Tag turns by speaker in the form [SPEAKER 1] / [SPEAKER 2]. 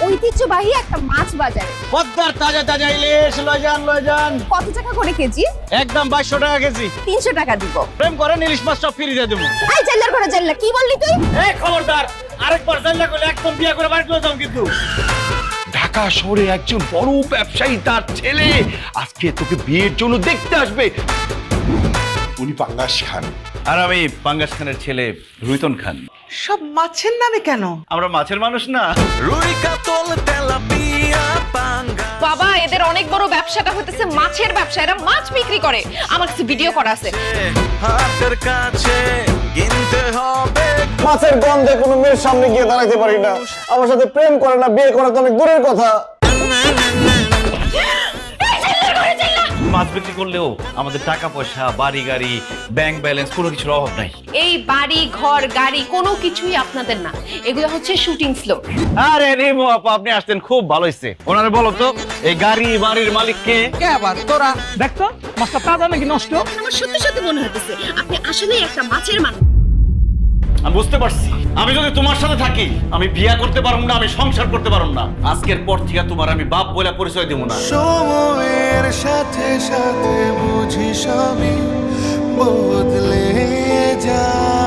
[SPEAKER 1] ঐতিহ্যবাহী একটা মাছ বাজারে।
[SPEAKER 2] পদ্মার তাজা তাজা ইলিশ লয় যান।
[SPEAKER 1] কত টাকা করে কেজি?
[SPEAKER 2] একদম 2200 টাকা কেজি।
[SPEAKER 1] 300 টাকা দিব।
[SPEAKER 2] প্রেম করেন ইলিশ মাছ সব ফ্রি দিয়ে দেবো।
[SPEAKER 1] এই জেলার ঘরে জেলা কি বললি তুই?
[SPEAKER 2] এই খবরদার, আরেকবার জেলা করলে একদম বিয়া করে বাড়ি চলে যাও কিন্তু।
[SPEAKER 3] ঢাকা শহরে একজন বড় ব্যবসায়ী তার ছেলে আজকে তোকে বিয়ের জন্য দেখতে আসবে।
[SPEAKER 4] উনি পাঙ্গাস খান।
[SPEAKER 2] আর আমি পাঙ্গাস খানের ছেলে রুইতন খান।
[SPEAKER 5] সব মাছের নামে কেন?
[SPEAKER 2] আমরা মাছের মানুষ না।
[SPEAKER 6] রুই কাতল তেলাপিয়া পাঙ্গা।
[SPEAKER 1] বাবা, এদের অনেক বড় ব্যবসাটা হইতেছে মাছের ব্যবসা। এরা মাছ বিক্রি করে। আমার কাছে ভিডিও করা আছে।
[SPEAKER 6] হাতের কাছে কিনতে হবে।
[SPEAKER 7] মাছের গন্ধে কোনো মেয়ের সামনে গিয়ে দাঁড়াইতে পারি না। আমার সাথে প্রেম করে না, বিয়ে করা তো অনেক দূরের কথা।
[SPEAKER 2] মাছ বিক্রি করলেও আমাদের টাকা পয়সা, বাড়ি গাড়ি, ব্যাংক ব্যালেন্স কোনো কিছুর অভাব নাই।
[SPEAKER 1] এই বাড়ি ঘর গাড়ি কোনো কিছুই আপনাদের না, এগুলো হচ্ছে শুটিং ফ্লোর।
[SPEAKER 2] আরে রিমু আপা, আপনি আসতেন খুব ভালো হয়েছে। ওনারে বলো তো এই গাড়ি বাড়ির মালিক কে?
[SPEAKER 5] কে আবার তোরা?
[SPEAKER 2] দেখতো মাছটা তাজা নাকি নষ্ট?
[SPEAKER 1] আমার সত্যি সত্যি মনে হতেছে আপনি আসলেই একটা মাছের মানুষ।
[SPEAKER 2] আমি বুঝতে পারছি, আমি যদি তোমার সাথে থাকি আমি বিয়া করতে পারবো না, আমি সংসার করতে পারবো না। আজকের পর থেকে তোমার আমি বাপ বলে পরিচয় দেবো না।
[SPEAKER 6] সময়ের সাথে সাথে বুঝি সবই বদলে যায়।